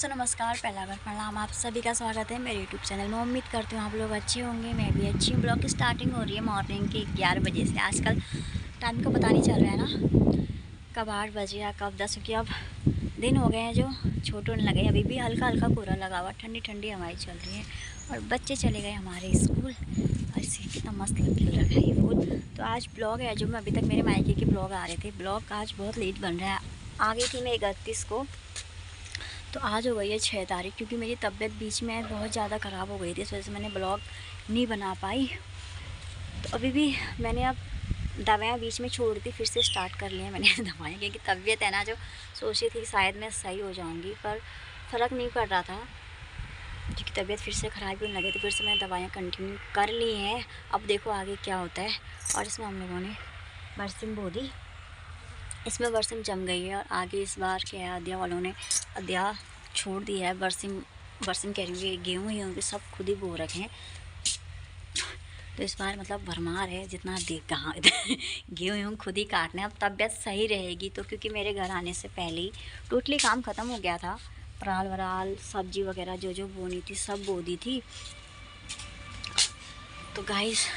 दोस्तों नमस्कार, पहला बार प्रणाम। आप सभी का स्वागत है मेरे यूट्यूब चैनल में। उम्मीद करती हूँ आप लोग अच्छे होंगे, मैं भी अच्छी हूँ। ब्लॉग की स्टार्टिंग हो रही है मॉर्निंग के 11 बजे से। आजकल टाइम को पता नहीं चल रहा है ना, कब 8 बजे या कब 10, क्योंकि अब दिन हो गए हैं जो छोटे होने लगे। अभी भी हल्का हल्का कोहरा लगा हुआ, ठंडी ठंडी हवाएं चल रही है और बच्चे चले गए हमारे स्कूल। ऐसे कितना मस्त खिल रखा है ये फूल। तो आज ब्लॉग है जो मैं अभी तक मेरे मायके के ब्लॉग आ रहे थे। ब्लॉग आज बहुत लेट बन रहा है। आ गई थी मैं 31 को, तो आज हो गई है 6 तारीख, क्योंकि मेरी तबीयत बीच में बहुत ज़्यादा ख़राब हो गई थी, इस वजह से मैंने ब्लॉग नहीं बना पाई। तो अभी भी मैंने अब दवाएं बीच में छोड़ दी, फिर से स्टार्ट कर लिया मैंने दवाएं, क्योंकि तबीयत है ना, जो सोची थी शायद मैं सही हो जाऊंगी, पर फ़र्क नहीं पड़ रहा था, क्योंकि तबीयत फिर से ख़राब होने लगी थी। फिर से मैंने दवाइयाँ कंटिन्यू कर ली हैं। अब देखो आगे क्या होता है। और इसमें हम लोगों ने बरसिम बो दी, इसमें बरसिम जम गई है। और आगे इस बार क्या है, अदिया वालों ने अदिया छोड़ दिया है। बरसिम बरसिम कह रही हूँ, गेहूँ ही होंगे, सब खुद ही बो रखे हैं। तो इस बार मतलब भरमार है, जितना देख कहाँ गेहूँ खुद ही काटने। अब तबीयत सही रहेगी तो, क्योंकि मेरे घर आने से पहले ही टोटली काम ख़त्म हो गया था। पराल वराल सब्जी वगैरह जो जो बोनी थी सब बो दी थी। तो गाइस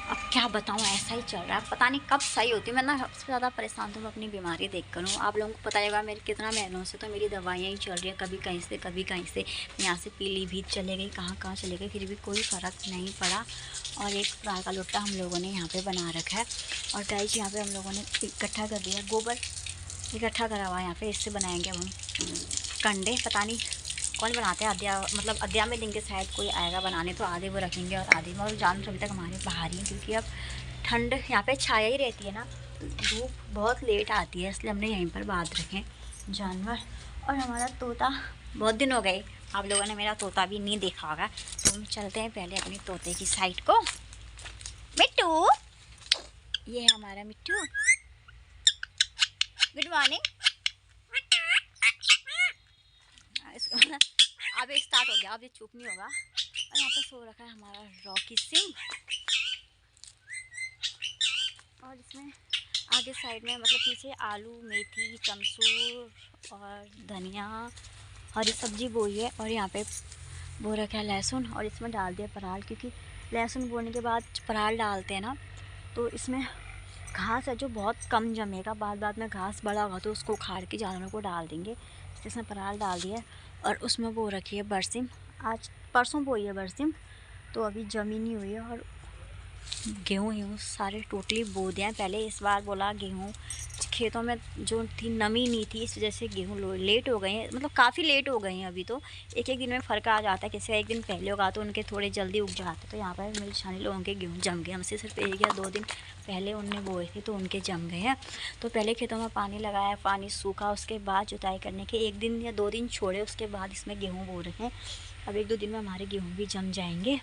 अब क्या बताऊँ, ऐसा ही चल रहा है, पता नहीं कब सही होती है। मैं ना सबसे ज़्यादा परेशान तो मैं अपनी बीमारी देख कर हूँ। आप लोगों को पता होगा मेरे कितना महीनों से तो मेरी दवाइयाँ ही चल रही हैं, कभी कहीं से कभी कहीं से। यहाँ से पीलीभीत चले गई, कहाँ कहाँ चले गई, फिर भी कोई फ़र्क नहीं पड़ा। और एक फ्राई का लोटा हम लोगों ने यहाँ पर बना रखा है। और गाइस यहाँ पर हम लोगों ने इकट्ठा कर दिया, गोबर इकट्ठा करा हुआ है यहाँ पर। इससे बनाएंगे अब हम कंडे। पता नहीं कौन बनाते हैं, अद्या मतलब अद्या में देंगे शायद, कोई आएगा बनाने तो आधे वो रखेंगे और आधे में। और जानवर अभी तक हमारे बाहर ही हैं, क्योंकि अब ठंड यहाँ पे छाया ही रहती है ना, धूप बहुत लेट आती है, इसलिए हमने यहीं पर बांध रखे जानवर। और हमारा तोता, बहुत दिन हो गए आप लोगों ने मेरा तोता भी नहीं देखा होगा, तो हम चलते हैं पहले अपनी तोते की साइड को। मिट्टू, ये है हमारा मिट्टू। Good morning. अब ये स्टार्ट हो गया, अब ये चुप नहीं होगा। और यहाँ पे सो रखा है हमारा रॉकी सिंह। और इसमें आगे साइड में मतलब पीछे आलू, मेथी, चमसूर और धनिया, हरी सब्जी बोई है। और यहाँ पे बो रखा है लहसुन, और इसमें डाल दिया पराल, क्योंकि लहसुन बोने के बाद पराल डालते हैं ना, तो इसमें घास है जो बहुत कम जमेगा। बाद में घास बड़ा होगा तो उसको उखाड़ के जानवरों को डाल देंगे। इसमें पराल डाल दिया। और उसमें बो रखी है बरसिम, आज परसों बोई है बरसिम, तो अभी जमी नहीं हुई है। और गेहूँ सारे टोटली बो दिए हैं पहले। इस बार बोला गेहूँ खेतों में जो थी नमी नहीं थी, इस वजह से गेहूँ लेट हो गए हैं, मतलब काफ़ी लेट हो गए हैं। अभी तो एक एक दिन में फ़र्क आ जाता है, किसी का एक दिन पहले होगा तो उनके थोड़े जल्दी उग जाते। तो यहाँ पर मेरे शानी लोगों के गेहूँ जम गए, हमसे सिर्फ 1 या 2 दिन पहले उनने बोए थे तो उनके जम गए हैं। तो पहले खेतों में पानी लगाया, पानी सूखा, उसके बाद जुताई करने के 1 दिन या 2 दिन छोड़े, उसके बाद इसमें गेहूँ बो रहे हैं। अब 1-2 दिन में हमारे गेहूँ भी जम जाएंगे।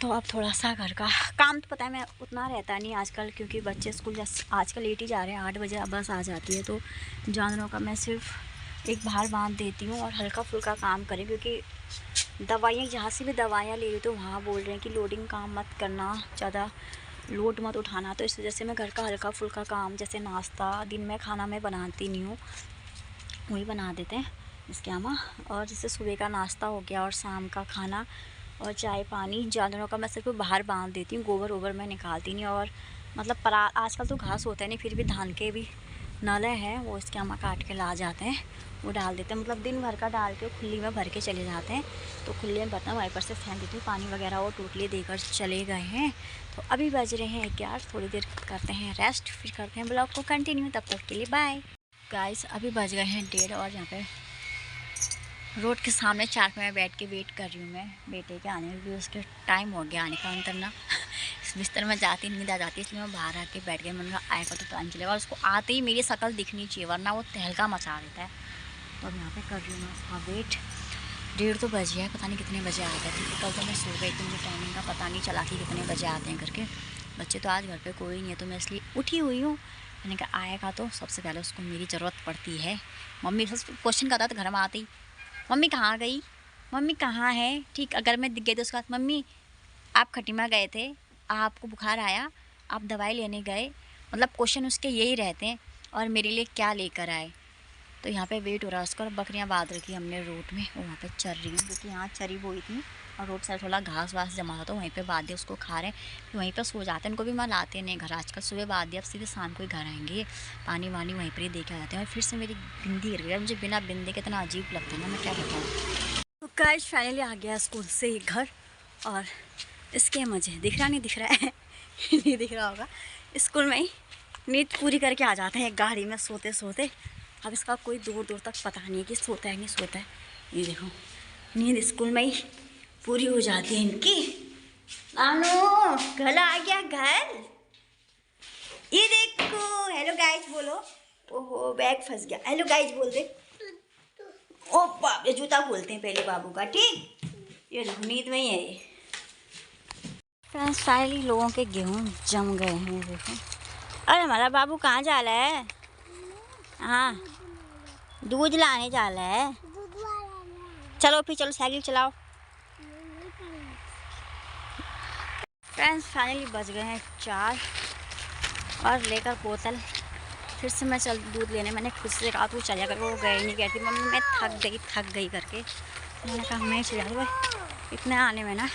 तो अब थोड़ा सा घर का काम तो पता है मैं उतना रहता नहीं आजकल, क्योंकि बच्चे स्कूल आजकल लेट ही जा रहे हैं। 8 बजे बस आ जाती है, तो जानवरों का मैं सिर्फ एक बाहर बांध देती हूँ और हल्का फुल्का काम करें, क्योंकि दवाइयाँ जहाँ से भी दवाइयाँ ले रही तो वहाँ बोल रहे हैं कि लोडिंग काम मत करना, ज़्यादा लोड मत उठाना। तो इस वजह से मैं घर का हल्का फुल्का काम, जैसे नाश्ता, दिन में खाना मैं बनाती नहीं हूँ, वही बना देते हैं इसके अम्मा। और जैसे सुबह का नाश्ता हो गया और शाम का खाना और चाय पानी, जानवरों का मैं सिर्फ बाहर बांध देती हूँ, गोबर वोबर मैं निकालती नहीं। और मतलब आजकल तो घास होता है नहीं, फिर भी धान के भी नले हैं, वो इसके अम्मा काट के ला जाते हैं, वो डाल देते हैं। मतलब दिन भर का डाल के खुली में भर के चले जाते हैं, तो खुले में बर्तन वाइपर से फेंक देती हूँ। पानी वगैरह वो टोटली देकर चले गए हैं। तो अभी बज रहे हैं 11, थोड़ी देर करते हैं रेस्ट, फिर करते हैं ब्लॉग को कंटिन्यू। तब तक के लिए बाय गाइस। अभी बज गए हैं 1:30 और यहाँ पे रोड के सामने चार्ट में बैठ के वेट कर रही हूँ मैं बेटे के आने की। उसके टाइम हो गया आने का, अंतर ना इस बिस्तर में जाती नींद आ जाती है, इसलिए मैं बाहर आके बैठ गई। मैंने कहा आएगा तो टाइम चलेगा, और उसको आते ही मेरी शक्ल दिखनी चाहिए, वरना वो तहलका मचा देता है। तो अब यहाँ पे कर रही हूँ मैं उसका वेट। 1:30 तो बज गया है, पता नहीं कितने बजे आएगा, क्योंकि कल तो मैं सो गई थी, मुझे टाइमिंग का पता नहीं चला कि कितने बजे आते हैं करके। बच्चे तो आज घर पर कोई नहीं है, तो मैं इसलिए उठी हुई हूँ। मैंने कहा आएगा तो सबसे पहले उसको मेरी ज़रूरत पड़ती है। मम्मी क्वेश्चन करता था घर में आते ही, मम्मी कहाँ गई, मम्मी कहाँ है। ठीक, अगर मैं दिख गई तो उसके बाद मम्मी आप खटीमा गए थे, आपको बुखार आया, आप दवाई लेने गए, मतलब क्वेश्चन उसके यही रहते हैं। और मेरे लिए क्या लेकर आए, तो यहाँ पे वेट हो रहा है उसका। और बकरियाँ बांध रखी हमने रोड में, वो वहाँ पे चर रही हैं क्योंकि यहाँ चरी बोई थी और रोड साइड थोड़ा घास वास जमा था तो वहीं पे बांध दिया, उसको खा रहे हैं। फिर वहीं पर सो जाते हैं, उनको भी मैं लाते नहीं घर आजकल। सुबह बांध दिया, अब सीधे शाम को ही घर आएंगे, पानी वानी वहीं पर ही दे के आ जाते हैं। और फिर से मेरी बिंदी गिर गई, मुझे बिना बिंदी के इतना अजीब लगता है ना, मैं क्या बताऊँ। तो गाइस फाइनली आ गया स्कूल से ही घर। और इसके मुझे दिख रहा नहीं दिख रहा है नहीं दिख रहा होगा। स्कूल में ही नींद पूरी करके आ जाते हैं गाड़ी में सोते सोते। अब इसका कोई दूर दूर तक पता नहीं है कि सोता है नहीं सोता है। ये देखो नींद स्कूल में ही पूरी हो जाती है इनकी। नानू घर आ गया घर। ये देखो हेलो गाइस बोलो। ओहो बैग फंस गया। हेलो गाइस बोल दे। ओ बाप, ये जूता खोलते हैं पहले बाबू का, ठीक। ये देखो नींद में ही है ये। फ्रेंड्स फाइनली लोगों के गेहूँ जम गए हैं देखो। अरे हमारा बाबू कहाँ जा रहा है? हाँ दूध लाने जा रहा है। चलो फिर चलो साइकिल चलाओ। फ्रेंड्स फाइनली बज गए हैं 4 और लेकर बोतल फिर से मैं चल दूध लेने। मैंने खुद से कहा तू चला कर, वो गए नहीं कहती मम्मी मैं थक गई करके। मैंने कहा मैं चला भाई, इतने आने में ना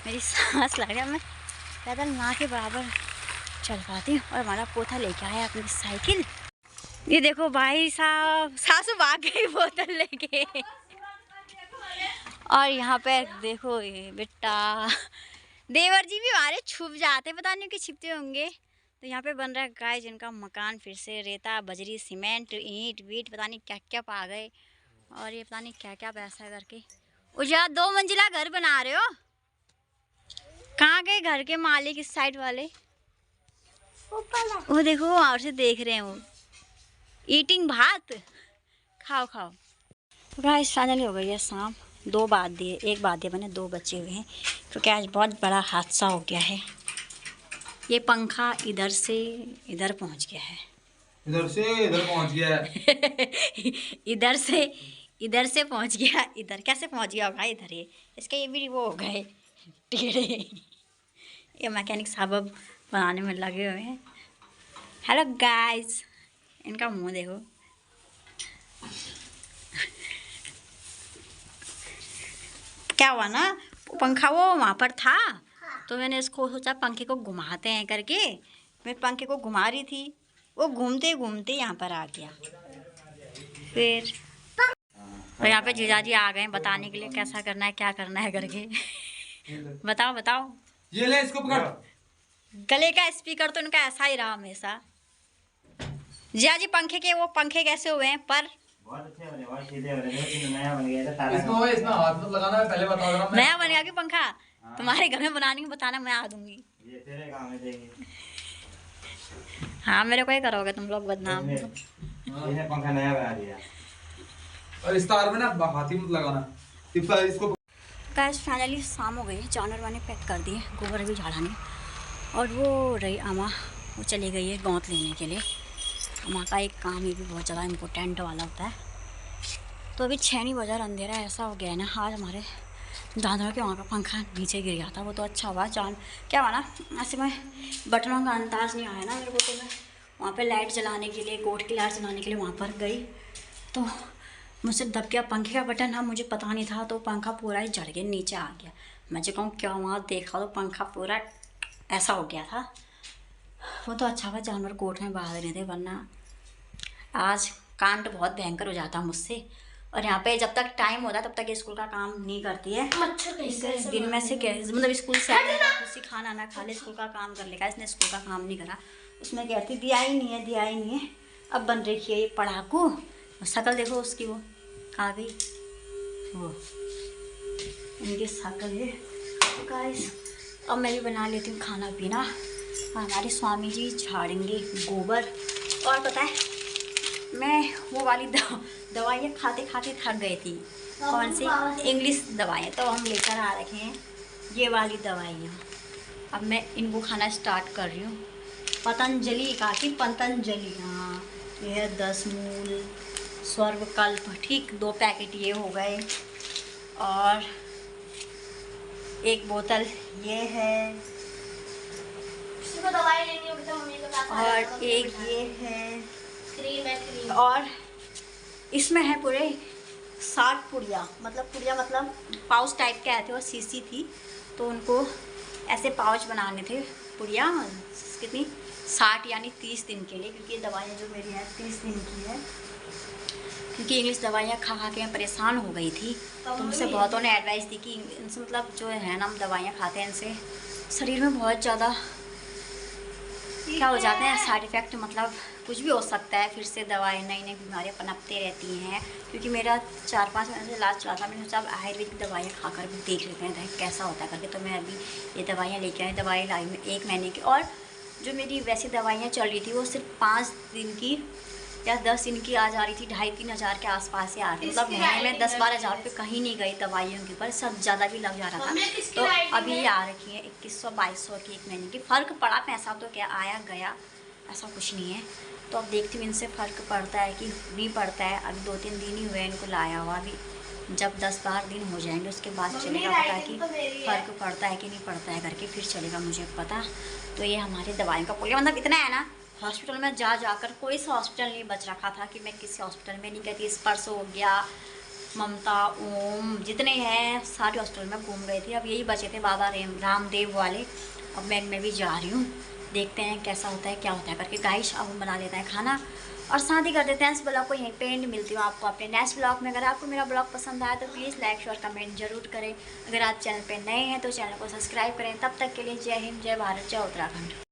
मेरी सांस लग गया, मैं पैदल ना के बराबर चल पाती हूँ। और हमारा पोता लेके आया अपनी साइकिल। ये देखो भाई साहब, सासू भाग गई बोतल लेके। और यहाँ पे देखो ये बेटा देवर जी भी हमारे छुप जाते, पता नहीं कि छिपते होंगे। तो यहाँ पे बन रहा है गाइस जिनका मकान फिर से, रेता बजरी सीमेंट ईंट वीट पता नहीं क्या क्या पा गए। और ये पता नहीं क्या क्या पैसा करके उजा 2 मंजिला घर बना रहे हो। कहाँ गए घर के मालिक इस साइड वाले? वो देखो और से देख रहे हैं वो ईटिंग भात। खाओ खाओ। तो गाइस फाइनली हो गई है शाम। 2 बात दिए, 1 बात दिए मैंने, 2 बचे हुए हैं क्योंकि आज बहुत बड़ा हादसा हो गया है। ये पंखा इधर से इधर पहुंच गया है। इधर से इधर पहुंच गया है इधर से पहुंच गया इधर। कैसे पहुंच गया भाई इधर? ये इसके ये भी वो हो गए टेढ़े। ये मैकेनिक साहब अब बनाने में लगे हुए हैं। हेलो गाइस, इनका मुंह देखो। क्या हुआ ना, पंखा वो वहाँ पर था तो मैंने इसको सोचा पंखे को घुमाते हैं करके। मैं पंखे को घुमा रही थी, वो घूमते घूमते यहाँ पर आ गया। फिर और यहाँ पे जीजाजी आ गए बताने के लिए कैसा करना है क्या करना है करके। बताओ बताओ। ये ले इसको पकड़। गले का स्पीकर तो इनका ऐसा ही रहा हमेशा। जीजाजी पंखे के वो पंखे कैसे हुए हैं पर? बहुत अच्छे बने, बहुत सीधे बने, लेकिन नया बन गया था। इसमें हाथ मत लगाना, मैं पहले बता रहा हूं। नया बन गया कि पंखा? तुम्हारे घर में बनाने को बताना, मैं आ दूंगी। ये तेरे काम में देंगे। हाँ मेरे को ही करोगे तुम लोग बदनाम। इसने पंखा नया बना दिया। और इस तार में ना हाथ ही मत लगाना इसको। गाइस फाइनली शाम हो गई, जानवर मैंने पैक कर दिए, गोबर भी झाड़ा नहीं। और वो रही अम्मा, वो चली गई है गौत लेने के लिए। अम्मा का एक काम ये भी बहुत ज़्यादा इम्पोर्टेंट वाला होता है। तो अभी 6 नहीं बजा, अंधेरा ऐसा हो गया है ना। आज हमारे दादा के वहाँ का पंखा नीचे गिर गया था, वो तो अच्छा हुआ। जान क्या हुआ ना, ऐसे मैं बटनों का अंदाज़ नहीं आया ना मेरे को, तो मैं वहाँ पे लाइट जलाने के लिए, गोट की लाइट जलाने के लिए वहाँ पर गई तो मुझसे दब गया पंखे का बटन। हाँ मुझे पता नहीं था, तो पंखा पूरा ही जड़ के नीचे आ गया। मैं जो कहूँ क्या वहाँ देखा तो पंखा पूरा ऐसा हो गया था। वो तो अच्छा हुआ जानवर कोर्ट में बांध रहे थे, वरना आज कांड बहुत भयंकर हो जाता मुझसे। और यहाँ पे जब तक टाइम होता है तब तक ये स्कूल का काम नहीं करती है। दिन में से मतलब स्कूल से आएगा उसी खाना ना खा ले, स्कूल का काम कर लेगा। इसने स्कूल का काम नहीं करा, उसमें कहती दिया ही नहीं है दिया ही नहीं है। अब बन रही है ये पढ़ाकू। शक्ल देखो उसकी, वो कहाँ गई वो इनकी शक्ल है। गाइस अब मैं भी बना लेती हूँ खाना पीना। हमारे स्वामी जी झाड़ेंगे गोबर। और पता है मैं वो वाली दवाइयाँ खाते खाते थक गई थी। कौन सी? इंग्लिश दवाइयाँ। तो हम लेकर आ रखे हैं ये वाली दवाइयाँ। अब मैं इनको खाना स्टार्ट कर रही हूँ। पतंजलि का कि पतंजलि, हाँ ये है 10 मूल स्वर्वकल्प, ठीक 2 पैकेट ये हो गए। और 1 बोतल ये है, दवाई लेनी होगी तो मम्मी के पास और एक ये है, क्रीम है क्रीम। और इसमें है पूरे 60 पुड़िया, मतलब पाउच टाइप के आए थे और शीशी थी, तो उनको ऐसे पाउच बनाने थे पुड़िया। कितनी 60 यानी 30 दिन के लिए, क्योंकि ये दवाइयाँ जो मेरी हैं 30 दिन की है, क्योंकि इंग्लिश दवाइयाँ खा खा के मैं परेशान हो गई थी। तो मुझसे बहुतों ने एडवाइस दी कि इनसे मतलब जो है ना, हम दवाइयाँ खाते हैं इनसे शरीर में बहुत ज़्यादा क्या हो जाते हैं साइड इफ़ेक्ट, मतलब कुछ भी हो सकता है। फिर से दवाई नई नई बीमारियाँ पनपते रहती हैं। क्योंकि मेरा 4-5 महीने से इलाज चला था, मैंने सोचा अब आयुर्वेदिक दवाइयाँ खाकर भी देख लेते हैं कैसा होता है करके। तो मैं अभी ये दवाइयाँ लेके आई, दवाई लाई में 1 महीने की, और जो मेरी वैसी दवाइयाँ चल रही थी वो सिर्फ 5 दिन की या 10 दिन की आ जा रही थी, 2,500-3 हज़ार के आसपास ही आ रही थी। मतलब महीने में 10-12 हज़ार रुपये कहीं नहीं गई दवाइयों के ऊपर, सब ज़्यादा भी लग जा रहा था। तो अभी ये आ रखी है 2100-2200 की 1 महीने की। फ़र्क पड़ा, पैसा तो क्या आया गया, ऐसा कुछ नहीं है। तो अब देखती हूँ इनसे फ़र्क पड़ता है कि नहीं पड़ता है। अभी 2-3 दिन ही हुए इनको लाया हुआ, अभी जब 10-12 दिन हो जाएंगे उसके बाद चलेगा पता कि फ़र्क पड़ता है कि नहीं पड़ता है करके, फिर चलेगा मुझे पता। तो ये हमारी दवाइयों का पुलिया मतलब इतना है ना, हॉस्पिटल में जाकर कोई सा हॉस्पिटल नहीं बच रखा था कि मैं किसी हॉस्पिटल में नहीं गई थी। स्पर्श हो गया, ममता, ओम, जितने हैं सारे हॉस्पिटल में घूम गए थे। अब यही बचे थे बाबा रामदेव वाले। अब मैं इनमें भी जा रही हूँ, देखते हैं कैसा होता है क्या होता है करके। गाइस अब हम बना लेते हैं खाना और साथ ही कर देते हैं इस ब्लॉग को यहीं पे एंड। मिलती हूँ आपको अपने नेक्स्ट ब्लॉग में। अगर आपको मेरा ब्लॉग पसंद आया तो प्लीज़ लाइक शेयर कमेंट जरूर करें। अगर आप चैनल पे नए हैं तो चैनल को सब्सक्राइब करें। तब तक के लिए जय हिंद, जय भारत, जय उत्तराखंड।